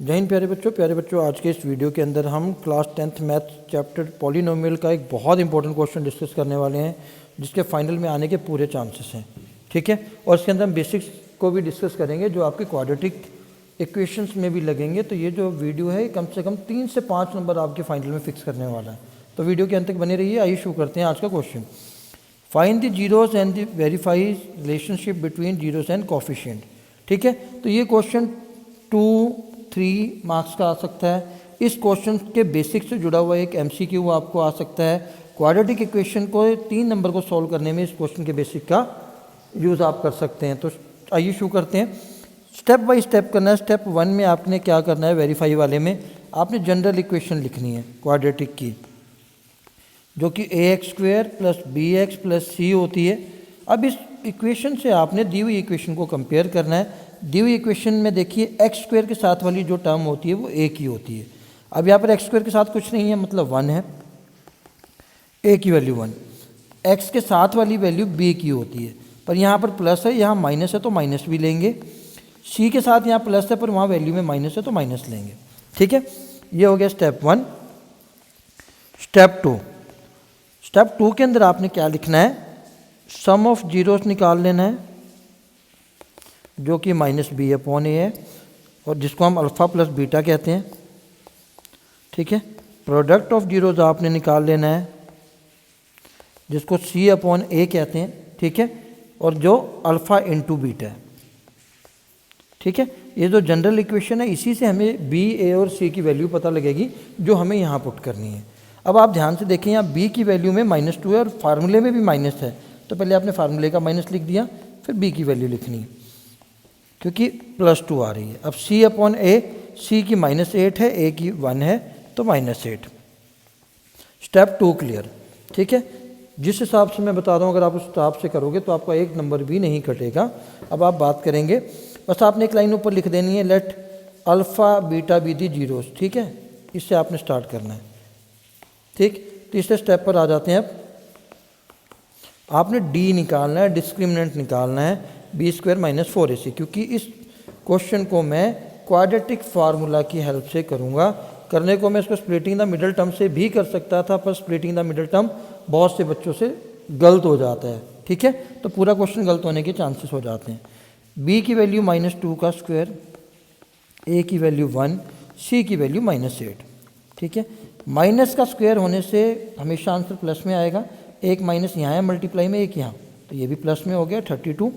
जय हिंद प्यारे बच्चों आज के इस वीडियो के अंदर हम class 10th math chapter polynomial का एक बहुत इंपॉर्टेंट क्वेश्चन डिस्कस करने वाले हैं जिसके फाइनल में आने के पूरे चांसेस हैं। ठीक है, और इसके अंदर हम बेसिक्स को भी डिस्कस करेंगे जो आपके क्वाड्रेटिक इक्वेशंस में भी लगेंगे। तो ये जो वीडियो है कम से कम 3 से 5 नंबर आपके फाइनल में फिक्स करने वाला है। तो वीडियो के अंत तक बने रहिए। आइए शुरू करते हैं आज का question. Find the zeros and the verify relationship between zeros and coefficient. ठीक है, तो ये क्वेश्चन 2-3 मार्क्स का आ सकता है। इस क्वेश्चन के बेसिक से जुड़ा हुआ एक एमसीक्यू आपको आ सकता है। क्वाड्रेटिक इक्वेशन को 3 नंबर को सॉल्व करने में इस क्वेश्चन के बेसिक का यूज़ आप कर सकते हैं। तो आइए शुरू करते हैं। स्टेप बाय स्टेप करना है। स्टेप 1 में आपने क्या करना है, वेरीफाई वाले में आपने जनरल इक्वेशन लिखनी है क्वाड्रेटिक की, जो कि ax² + bx + c होती है। अब इस इक्वेशन से आपने दी हुई इक्वेशन को कंपेयर करना है। दी हुई इक्वेशन में देखिए x² के साथ वाली जो टर्म होती है वो a की होती है। अब यहाँ पर x² के साथ कुछ नहीं है, मतलब 1 है, a की वैल्यू 1। x के साथ वाली वैल्यू b की होती है, पर यहाँ पर प्लस है, यहाँ माइनस है तो माइनस भी लेंगे। c के साथ यहाँ प्लस है पर वहाँ वैल्यू में माइनस है तो माइनस लेंगे। ठीक है, ये हो गया स्टेप 1। स्टेप 2 के अंदर आपने क्या लिखना है, सम ऑफ जीरोस निकाल लेना है जो कि -b/a है और जिसको हम अल्फ़ा + बीटा कहते हैं। ठीक है, प्रोडक्ट ऑफ जीरोस आपने निकाल लेना है जिसको c/a कहते हैं। ठीक है, और जो अल्फ़ा × बीटा है। ठीक है, ये जो जनरल इक्वेशन है इसी से हमें b, a और c की वैल्यू पता लगेगी जो हमें यहाँ पुट करनी है। अब आप ध्यान से देखें, यहाँ b की वैल्यू में -2 है और फार्मूले में भी माइनस है, तो पहले आपने फार्मूले का माइनस लिख दिया, फिर b की वैल्यू लिखनी है क्योंकि +2 आ रही है। अब c/a, c की -8 है, a की 1 है तो -8। Step 2 clear. ठीक है, जिस हिसाब से मैं बता रहा हूँ अगर आप उस हिसाब से करोगे तो आपका एक नंबर भी नहीं कटेगा। अब आप बात करेंगे, बस आपने एक लाइन ऊपर लिख देनी है, late alpha beta be the zeros. ठीक है, इससे आपने स्टार्ट करना है। ठीक, तीसरे स्टेप पर आ जाते हैं। अब आपने d निकालना है, डिस्क्रिमिनेंट निकालना है b² - 4ac, क्योंकि इस क्वेश्चन को मैं क्वाड्रेटिक फार्मूला की हेल्प से करूँगा। करने को मैं इसको स्प्लिटिंग द मिडल टर्म से भी कर सकता था, पर स्प्लिटिंग द मिडल टर्म बहुत से बच्चों से गलत हो जाता है। ठीक है, तो पूरा क्वेश्चन गलत होने के चांसेस हो जाते हैं। b की वैल्यू -2 का स्क्वायर, a की वैल्यू 1, c की वैल्यू -8। ठीक है, माइनस का स्क्वायर होने से हमेशा आंसर प्लस में आएगा। एक माइनस यहाँ है मल्टीप्लाई में, एक यहाँ, तो ये भी प्लस में हो गया 32।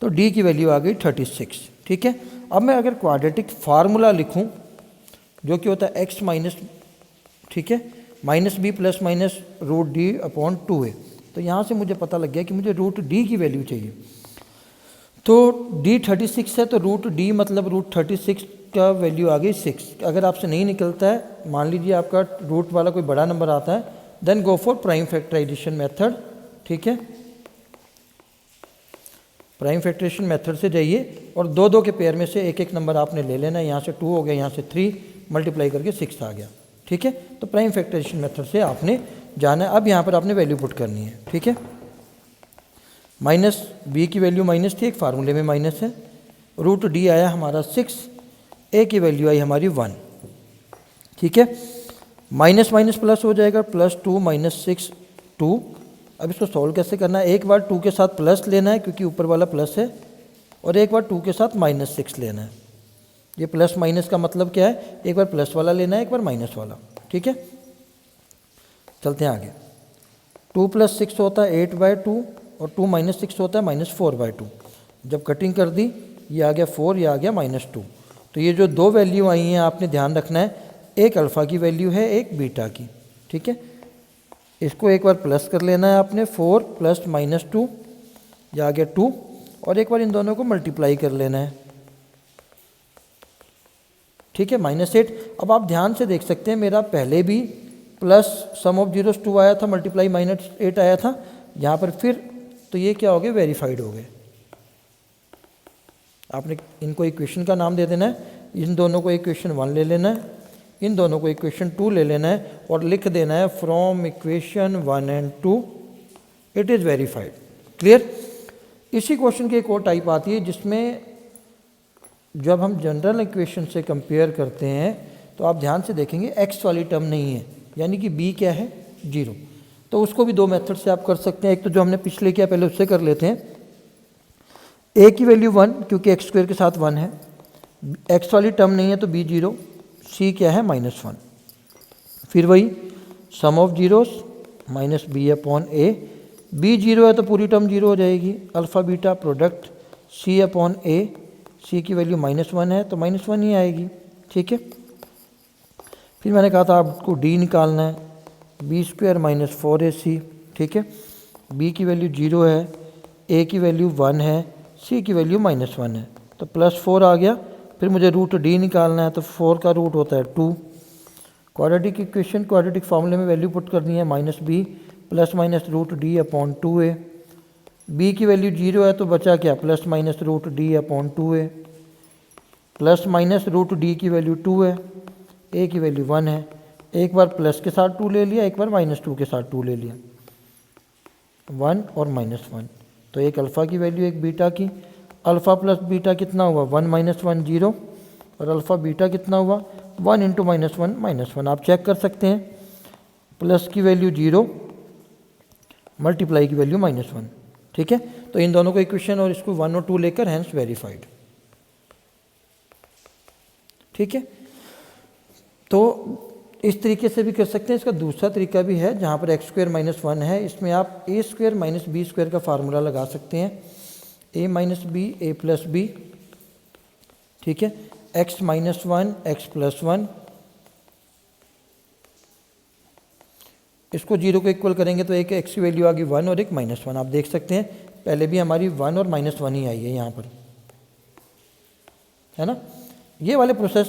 तो d की वैल्यू आ गई 36। ठीक है, अब मैं अगर क्वाड्रेटिक फार्मूला लिखूं जो कि होता है x माइनस, ठीक है, -b ± √d/2a, तो यहाँ से मुझे पता लग गया कि मुझे √d की वैल्यू चाहिए। तो d 36 है तो √d मतलब √36 का वैल्यू आ गई 6। अगर आपसे नहीं निकलता है, मान लीजिए आपका रूट वाला कोई बड़ा नंबर आता है, then go for prime factorisation method. ठीक है, प्राइम फैक्टराइजेशन मेथड से जाइए और 2-2 के पेयर में से एक एक नंबर आपने ले लेना है। यहाँ से 2 हो गया, यहाँ से 3, मल्टीप्लाई करके 6 आ गया। ठीक है, तो प्राइम फैक्टराइजेशन मेथड से आपने जाना है। अब यहाँ पर आपने वैल्यू पुट करनी है। ठीक है, -b की वैल्यू माइनस थी, एक फार्मूले में माइनस है, √d आया हमारा 6, a की वैल्यू आई हमारी 1। ठीक है, माइनस माइनस प्लस हो जाएगा, +2 - 6 2। अब इसको सॉल्व कैसे करना है, एक बार 2 के साथ प्लस लेना है क्योंकि ऊपर वाला प्लस है, और एक बार 2 के साथ -6 लेना है। ये प्लस माइनस का मतलब क्या है, एक बार प्लस वाला लेना है, एक बार माइनस वाला। ठीक है, चलते हैं आगे। 2 + 6 होता है 8/2 और 2 - 6 होता है -4/2। जब कटिंग कर दी, ये आ गया 4, ये आ गया -2। तो ये जो 2 वैल्यू आई हैं आपने ध्यान रखना है, एक अल्फ़ा की वैल्यू है, एक बीटा की। ठीक है, इसको एक बार प्लस कर लेना है आपने, 4 + -2, ये आ गया 2, और एक बार इन दोनों को मल्टीप्लाई कर लेना है। ठीक है, -8। अब आप ध्यान से देख सकते हैं, मेरा पहले भी प्लस सम ऑफ जीरोस 2 आया था, मल्टीप्लाई -8 आया था यहाँ पर, फिर तो ये क्या हो गए, वेरीफाइड हो गए। आपने इनको इक्वेशन का नाम दे देना है, इन दोनों को इक्वेशन 1 ले लेना है, इन दोनों को इक्वेशन 2 ले लेना है और लिख देना है from equation 1 and 2 it is verified. Clear. इसी क्वेश्चन की एक और टाइप आती है जिसमें जब हम जनरल इक्वेशन से कंपेयर करते हैं तो आप ध्यान से देखेंगे x वाली टर्म नहीं है, यानी कि b क्या है 0। तो उसको भी दो मेथड से आप कर सकते हैं। एक तो जो हमने पिछले किया पहले उससे कर लेते हैं। a की वैल्यू 1 क्योंकि x स्क्वायर के साथ 1 है, x वाली टर्म नहीं है तो b 0, c क्या है -1। फिर वही sum of zeros minus B upon A, B 0 है तो पूरी टर्म 0 हो जाएगी। Alpha beta product c upon A, c की वैल्यू -1 है तो -1 ही आएगी। ठीक है। फिर मैंने कहा था आपको d निकालना है, बी स्क्वायर माइनस 4ac। ठीक है। b की वैल्यू 0 है, a की वैल्यू 1 है, c की वैल्यू -1 है तो +4 आ गया। फिर मुझे रूट d निकालना है तो 4 का रूट होता है 2। क्वाड्रेटिक इक्वेशन क्वाड्रेटिक फार्मूले में वैल्यू पुट करनी है -b plus minus root d upon 2a। b की वैल्यू 0 है तो बचा क्या plus minus root d upon 2a, plus minus root d की वैल्यू 2 है, a की वैल्यू 1 है। एक बार प्लस के साथ 2 ले लिया, एक बार -2 के साथ 2 ले लिया, 1 और -1। तो एक अल्फ़ा की वैल्यू एक बीटा की, अल्फ़ा प्लस बीटा कितना हुआ 1 -1 0, और अल्फ़ा बीटा कितना हुआ 1 इंटू -1 -1। आप चेक कर सकते हैं, प्लस की वैल्यू 0 मल्टीप्लाई की वैल्यू -1। ठीक है। तो इन दोनों को इक्वेशन और इसको 1 और 2 लेकर हैंस वेरीफाइड। ठीक है। तो इस तरीके से भी कर सकते हैं। इसका दूसरा तरीका भी है जहाँ पर x स्क्वायर -1 है, इसमें आप a square minus B square का फार्मूला लगा सकते हैं, a minus B A plus B. ठीक है। x -1 x प्लस 1, इसको 0 को इक्वल करेंगे तो एक x की वैल्यू आ गई 1 और एक -1। आप देख सकते हैं पहले भी हमारी 1 और -1 ही आई है यहाँ पर, है ना। ये वाले प्रोसेस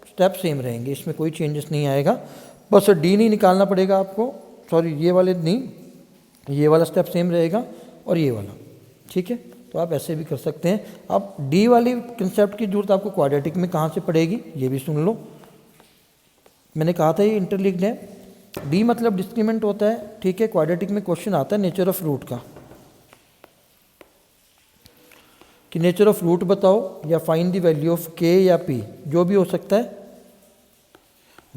स्टेप सेम रहेंगे, इसमें कोई चेंजेस नहीं आएगा। बस डी नहीं निकालना पड़ेगा आपको, सॉरी ये वाले नहीं, ये वाला स्टेप सेम रहेगा और ये वाला। ठीक है। तो आप ऐसे भी कर सकते हैं। अब डी वाली कंसेप्ट की जरूरत आपको क्वाड्रेटिक में कहाँ से पड़ेगी ये भी सुन लो। मैंने कहा था ये इंटरलिंक्ड है। डी मतलब डिस्क्रीमेंट होता है। ठीक है। क्वाड्रेटिक में क्वेश्चन आता है नेचर ऑफ रूट का, कि नेचर ऑफ रूट बताओ या फाइंड द वैल्यू ऑफ के या पी, जो भी हो सकता है।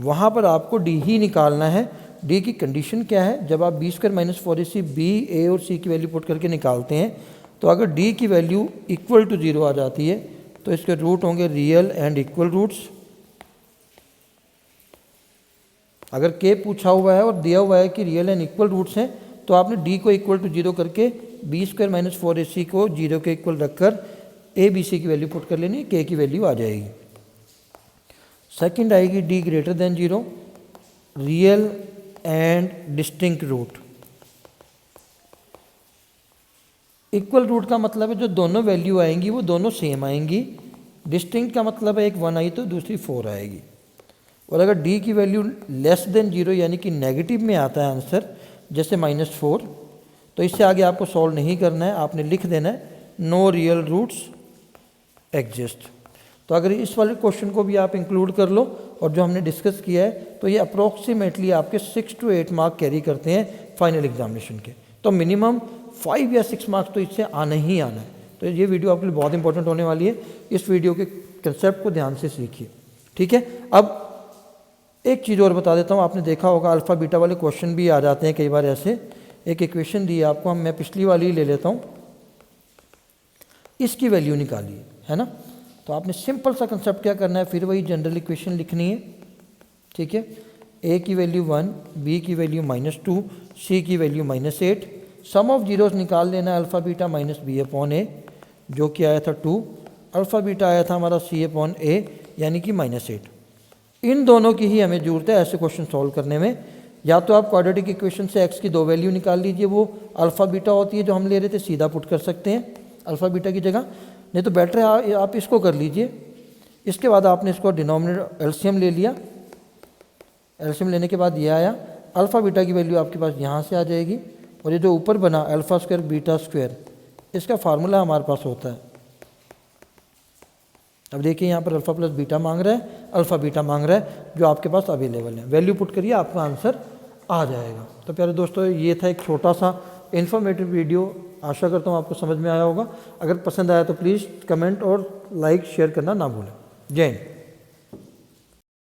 वहाँ पर आपको डी ही निकालना है। डी की कंडीशन क्या है, जब आप B square minus 4ac B A और सी की वैल्यू पुट करके निकालते हैं तो अगर डी की वैल्यू इक्वल टू 0 आ जाती है तो इसके रूट होंगे रियल एंड इक्वल रूट्स। अगर के पूछा हुआ है और दिया हुआ है कि रियल एंड इक्वल रूट्स हैं तो आपने डी को इक्वल टू 0 करके बी स्क्वायर माइनस 4ac को 0 के इक्वल रखकर ए बी सी की वैल्यू पुट कर लेनी, के की वैल्यू आ जाएगी। सेकंड आएगी D greater than 0, real and distinct root. Equal root का मतलब है जो दोनों वैल्यू आएंगी वो दोनों सेम आएंगी। डिस्टिंक्ट का मतलब है एक 1 आई तो दूसरी 4 आएगी। और अगर डी की वैल्यू लेस देन 0 यानी कि नेगेटिव में आता है आंसर, जैसे -4, तो इससे आगे आपको सॉल्व नहीं करना है, आपने लिख देना है नो रियल रूट्स एग्जिस्ट। तो अगर इस वाले क्वेश्चन को भी आप इंक्लूड कर लो और जो हमने डिस्कस किया है तो ये अप्रोक्सीमेटली आपके 6 to 8 मार्क कैरी करते हैं फाइनल एग्जामिनेशन के। तो मिनिमम 5 या 6 मार्क्स तो इससे आना ही आना है। तो ये वीडियो आपके लिए बहुत इंपॉर्टेंट होने वाली है। इस वीडियो के कंसेप्ट को ध्यान से सीखिए। ठीक है। अब एक चीज़ और बता देता हूँ, आपने देखा होगा अल्फ़ा बीटा वाले क्वेश्चन भी आ जाते हैं कई बार ऐसे। एक इक्वेशन दी है आपको, मैं पिछली वाली ही ले लेता हूँ, इसकी वैल्यू निकालिए, है ना। तो आपने सिंपल सा कंसेप्ट क्या करना है, फिर वही जनरल इक्वेशन लिखनी है। ठीक है। ए की वैल्यू 1, बी की वैल्यू -2, सी की वैल्यू -8। सम ऑफ जीरोस निकाल लेना है alpha beta minus B upon A, जो कि आया था 2, अल्फ़ा बीटा आया था हमारा सी अपॉन ए यानी कि -8। इन दोनों की ही हमें ज़रूरत है ऐसे क्वेश्चन सॉल्व करने में। या तो आप क्वाड्रेटिक इक्वेशन से एक्स की 2 वैल्यू निकाल लीजिए, वो अल्फ़ा बीटा होती है जो हम ले रहे थे, सीधा पुट कर सकते हैं अल्फ़ा बीटा की जगह, नहीं तो बेटर है आप इसको कर लीजिए। इसके बाद आपने इसको डिनोमिनेटर एलसीएम ले लिया, एलसीएम लेने के बाद ये आया, अल्फ़ा बीटा की वैल्यू आपके पास यहाँ से आ जाएगी, और ये जो ऊपर बना अल्फ़ा स्क्वायर बीटा स्क्वायर, इसका फार्मूला हमारे पास होता है। अब देखिए यहाँ पर अल्फ़ा प्लस बीटा मांग रहा है, अल्फ़ा बीटा मांग रहा है, जो आपके पास अवेलेबल है। वैल्यू पुट करिए, आपका आंसर आ जाएगा। तो प्यारे दोस्तों, ये था एक छोटा सा इन्फॉर्मेटिव वीडियो आशा करता हूँ आपको समझ में आया होगा। अगर पसंद आया तो प्लीज़ कमेंट और लाइक शेयर करना ना भूलें। जय हिंद।